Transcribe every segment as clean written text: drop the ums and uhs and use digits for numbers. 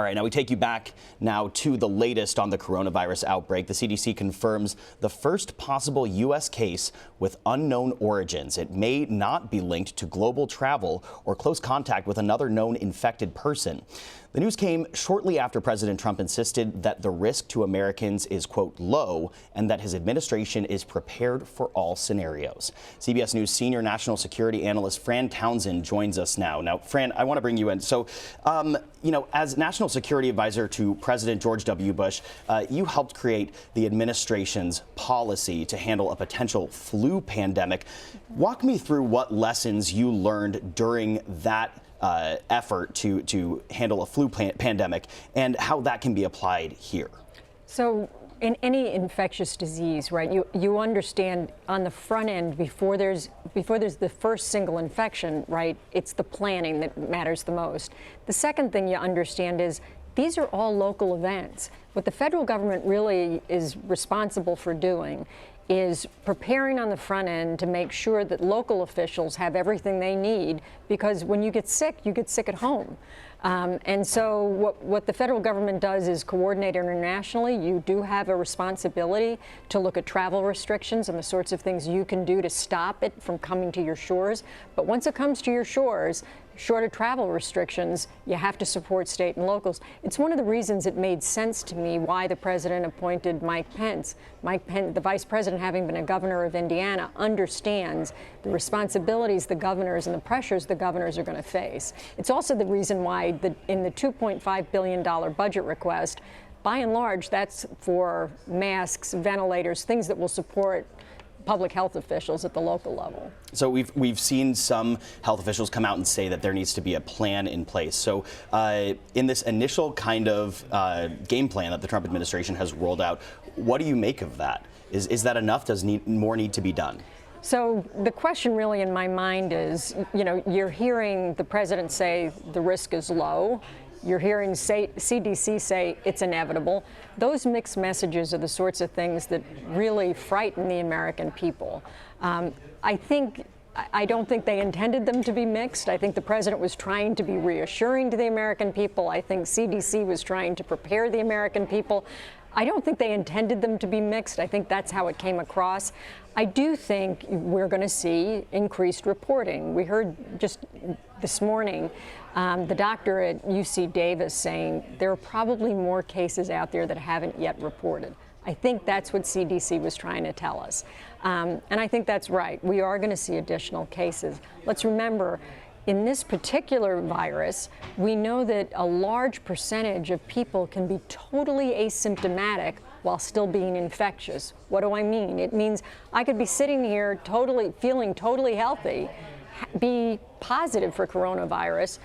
All right, now we take you back now to the latest on the coronavirus outbreak. The CDC confirms the first possible U.S. case with unknown origins. It may not be linked to global travel or close contact with another known infected person. The news came shortly after President Trump insisted that the risk to Americans is, quote, low, and that his administration is prepared for all scenarios. CBS News senior national security analyst Fran Townsend joins us now. Now, Fran, I want to bring you in. So, as national security advisor to President George W. Bush, you helped create the administration's policy to handle a potential flu pandemic. Walk me through what lessons you learned during that effort to handle a flu pandemic and how that can be applied here. So in any infectious disease, right, you understand on the front end before there's the first single infection, right, it's the planning that matters the most. The second thing you understand is these are all local events. What the federal government really is responsible for doing is preparing on the front end to make sure that local officials have everything they need, because when you get sick at home. And so what the federal government does is coordinate internationally. You do have a responsibility to look at travel restrictions and the sorts of things you can do to stop it from coming to your shores. But once it comes to your shores, short of travel restrictions, you have to support state and locals. It's one of the reasons it made sense to me why the president appointed Mike Pence. Mike Pence, the vice president, having been a governor of Indiana, understands the responsibilities the governors and the pressures the governors are going to face. It's also the reason why in the $2.5 billion budget request, by and large, that's for masks, ventilators, things that will support public health officials at the local level. So we've seen some health officials come out and say that there needs to be a plan in place. So in this initial kind of game plan that the Trump administration has rolled out, what do you make of that? Is that enough? Does more need to be done? So the question really in my mind is, you're hearing the president say the risk is low. You're hearing CDC say it's inevitable. Those mixed messages are the sorts of things that really frighten the American people. I don't think they intended them to be mixed. I think the president was trying to be reassuring to the American people. I think CDC was trying to prepare the American people. I don't think they intended them to be mixed. I think that's how it came across. I do think we're going to see increased reporting. We heard just this morning the doctor at UC Davis saying there are probably more cases out there that haven't yet reported. I think that's what CDC was trying to tell us. And I think that's right. We are going to see additional cases. Let's remember, in this particular virus, we know that a large percentage of people can be totally asymptomatic while still being infectious. What do I mean? It means I could be sitting here feeling totally healthy, be positive for coronavirus,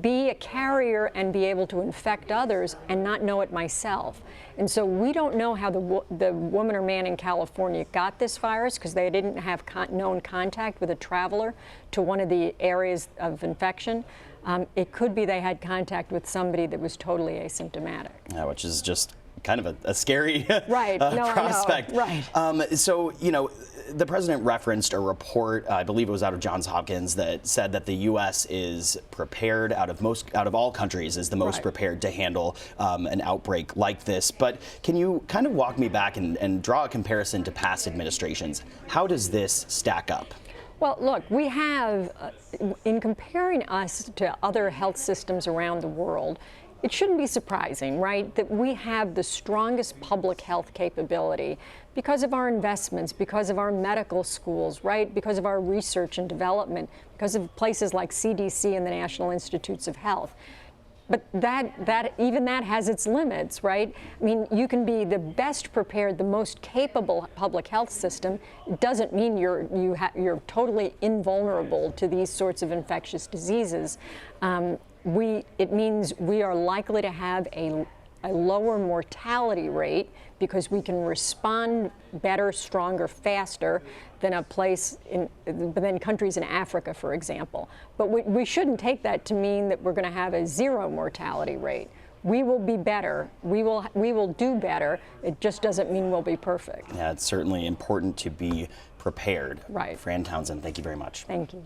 be a carrier and be able to infect others and not know it myself. And so we don't know how the woman or man in California got this virus because they didn't have known contact with a traveler to one of the areas of infection. It could be they had contact with somebody that was totally asymptomatic. Yeah, which is just kind of a scary right. prospect. Right. So, the president referenced a report, I believe it was out of Johns Hopkins, that said that the U.S. is prepared out of all countries is the most right. prepared to handle an outbreak like this. But can you kind of walk me back and draw a comparison to past administrations? How does this stack up? Well, look, we have, in comparing us to other health systems around the world, it shouldn't be surprising, right, that we have the strongest public health capability because of our investments, because of our medical schools, right, because of our research and development, because of places like CDC and the National Institutes of Health. But even that has its limits, right? I mean, you can be the best prepared, the most capable public health system. It doesn't mean you're totally invulnerable to these sorts of infectious diseases. It means we are likely to have a lower mortality rate because we can respond better, stronger, faster than than countries in Africa, for example. But we shouldn't take that to mean that we're going to have a zero mortality rate. We will be better. We will do better. It just doesn't mean we'll be perfect. Yeah, it's certainly important to be prepared. Right. Fran Townsend, thank you very much. Thank you.